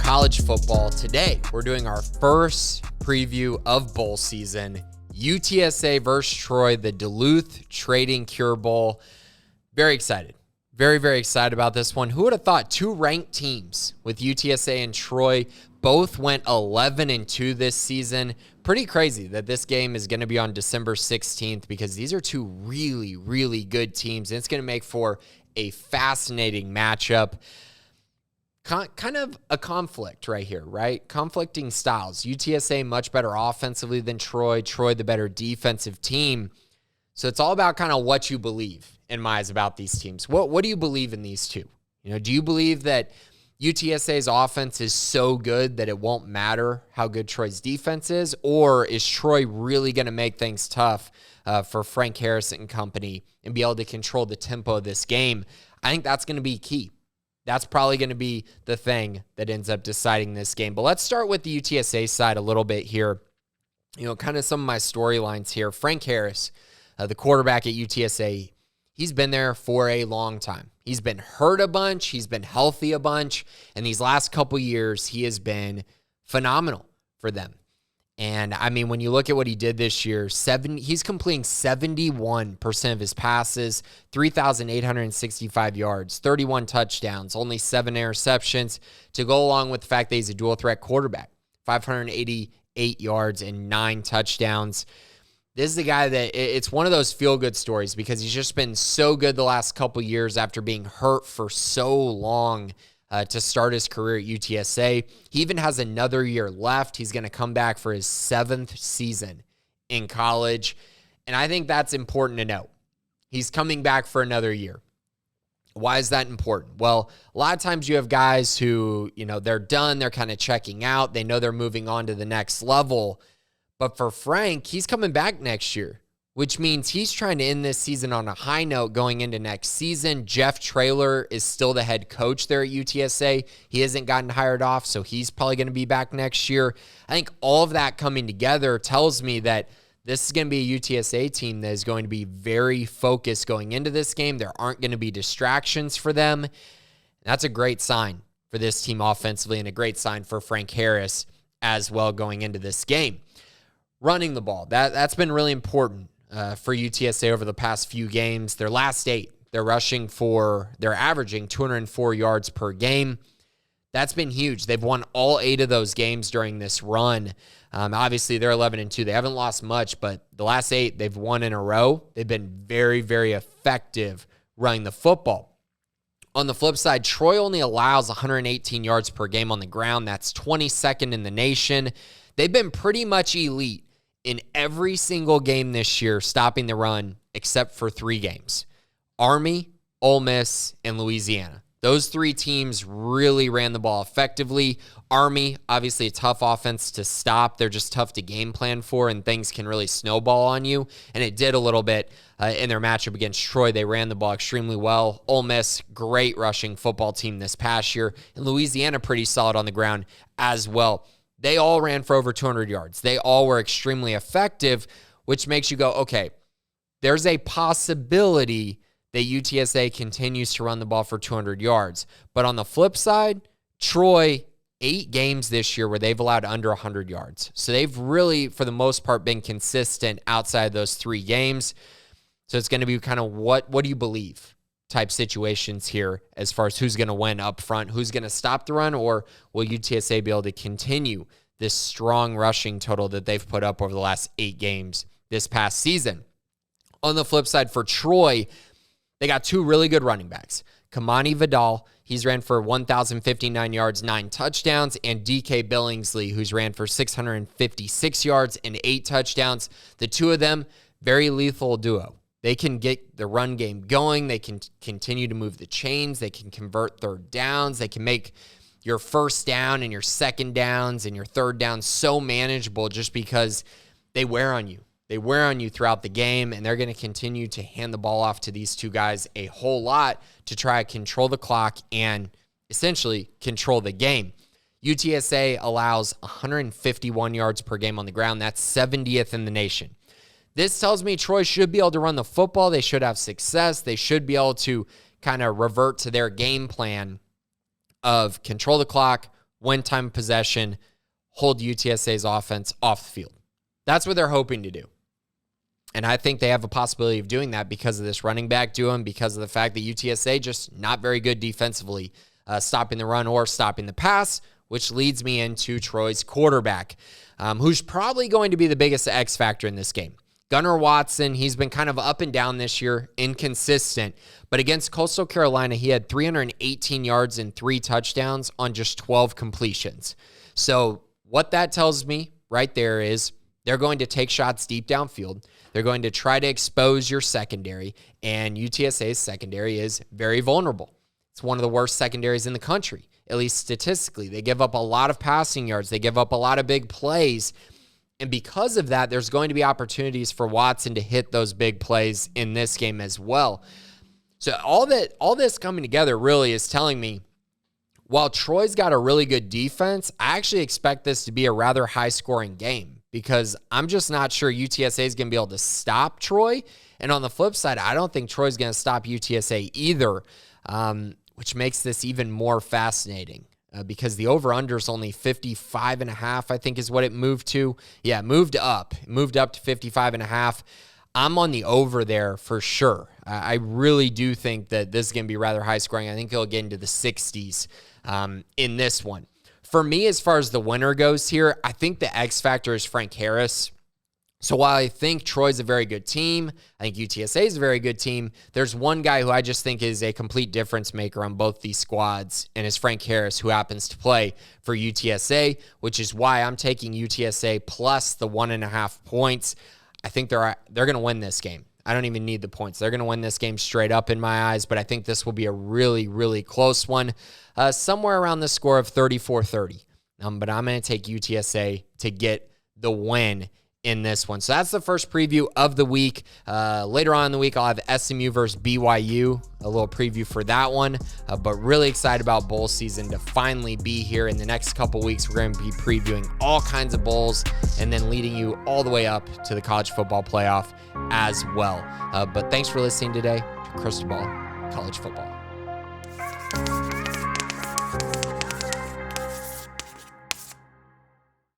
college football. Today, we're doing our first preview of bowl season. UTSA versus Troy, the Duluth Trading Cure Bowl. Very excited. Very, very excited about this one. Who would have thought two ranked teams with UTSA and Troy both went 11-2 this season? Pretty crazy that this game is going to be on December 16th because these are two really, really good teams, and it's going to make for a fascinating matchup. Kind of a conflict right here, right? Conflicting styles. UTSA much better offensively than Troy. Troy the better defensive team. So it's all about kind of what you believe in my eyes about these teams. What do you believe in these two? Do you believe that UTSA's offense is so good that it won't matter how good Troy's defense is? Or is Troy really going to make things tough for Frank Harris and company and be able to control the tempo of this game? I think that's going to be key. That's probably going to be the thing that ends up deciding this game. But let's start with the UTSA side a little bit here. Kind of some of my storylines here. Frank Harris, the quarterback at UTSA, he's been there for a long time. He's been hurt a bunch. He's been healthy a bunch. And these last couple years, he has been phenomenal for them. And, when you look at what he did this year, he's completing 71% of his passes, 3,865 yards, 31 touchdowns, only 7 interceptions, to go along with the fact that he's a dual-threat quarterback, 588 yards and 9 touchdowns. This is a guy that it's one of those feel-good stories because he's just been so good the last couple years after being hurt for so long to start his career at UTSA. He even has another year left. He's going to come back for his 7th season in college, and I think that's important to note. He's coming back for another year. Why is that important? Well, a lot of times you have guys who, they're done, they're kind of checking out, they know they're moving on to the next level. But for Frank, he's coming back next year, which means he's trying to end this season on a high note going into next season. Jeff Traylor is still the head coach there at UTSA. He hasn't gotten hired off, so he's probably going to be back next year. I think all of that coming together tells me that this is going to be a UTSA team that is going to be very focused going into this game. There aren't going to be distractions for them. That's a great sign for this team offensively and a great sign for Frank Harris as well going into this game. Running the ball, that's been really important for UTSA over the past few games. Their last 8, they're averaging 204 yards per game. That's been huge. They've won all 8 of those games during this run. Obviously, they're 11-2. They haven't lost much, but the last 8 they've won in a row. They've been very, very effective running the football. On the flip side, Troy only allows 118 yards per game on the ground. That's 22nd in the nation. They've been pretty much elite in every single game this year, stopping the run, except for 3 games. Army, Ole Miss, and Louisiana. Those 3 teams really ran the ball effectively. Army, obviously a tough offense to stop. They're just tough to game plan for, and things can really snowball on you. And it did a little bit in their matchup against Troy. They ran the ball extremely well. Ole Miss, great rushing football team this past year. And Louisiana, pretty solid on the ground as well. They all ran for over 200 yards. They all were extremely effective, which makes you go, okay, there's a possibility that UTSA continues to run the ball for 200 yards. But on the flip side, Troy, 8 games this year where they've allowed under 100 yards. So they've really, for the most part, been consistent outside those 3 games. So it's going to be kind of what do you believe type situations here as far as who's going to win up front, who's going to stop the run, or will UTSA be able to continue this strong rushing total that they've put up over the last 8 games this past season? On the flip side for Troy, they got 2 really good running backs. Kamani Vidal, he's ran for 1,059 yards, 9 touchdowns, and DK Billingsley, who's ran for 656 yards and 8 touchdowns. The 2 of them, very lethal duo. They can get the run game going. They can continue to move the chains. They can convert third downs. They can make your first down and your second downs and your third down so manageable just because they wear on you. They wear on you throughout the game, and they're going to continue to hand the ball off to these 2 guys a whole lot to try to control the clock and essentially control the game. UTSA allows 151 yards per game on the ground. That's 70th in the nation. This tells me Troy should be able to run the football. They should have success. They should be able to kind of revert to their game plan of control the clock, win time of possession, hold UTSA's offense off the field. That's what they're hoping to do. And I think they have a possibility of doing that because of this running back duo and because of the fact that UTSA just not very good defensively, stopping the run or stopping the pass, which leads me into Troy's quarterback, who's probably going to be the biggest X factor in this game. Gunnar Watson, he's been kind of up and down this year, inconsistent. But against Coastal Carolina, he had 318 yards and 3 touchdowns on just 12 completions. So what that tells me right there is they're going to take shots deep downfield. They're going to try to expose your secondary, and UTSA's secondary is very vulnerable. It's one of the worst secondaries in the country, at least statistically. They give up a lot of passing yards. They give up a lot of big plays. And because of that, there's going to be opportunities for Watson to hit those big plays in this game as well. So all this coming together really is telling me, while Troy's got a really good defense, I actually expect this to be a rather high-scoring game because I'm just not sure UTSA is going to be able to stop Troy. And on the flip side, I don't think Troy's going to stop UTSA either, which makes this even more fascinating. Because the over-under is only 55.5, I think is what it moved to. Yeah, it moved up to 55.5. I'm on the over there for sure. I really do think that this is going to be rather high scoring. I think it'll get into the 60s in this one. For me, as far as the winner goes here, I think the X factor is Frank Harris. So while I think Troy's a very good team, I think UTSA is a very good team, there's one guy who I just think is a complete difference maker on both these squads, and it's Frank Harris, who happens to play for UTSA, which is why I'm taking UTSA plus the 1.5 points. I think they're going to win this game. I don't even need the points. They're going to win this game straight up in my eyes, but I think this will be a really, really close one, somewhere around the score of 34-30. But I'm going to take UTSA to get the win in this one. So that's the first preview of the week. Later on in the week, I'll have SMU versus BYU, a little preview for that one. But really excited about bowl season to finally be here. In the next couple weeks, we're going to be previewing all kinds of bowls and then leading you all the way up to the college football playoff as well. But thanks for listening today to Crystal Ball College Football.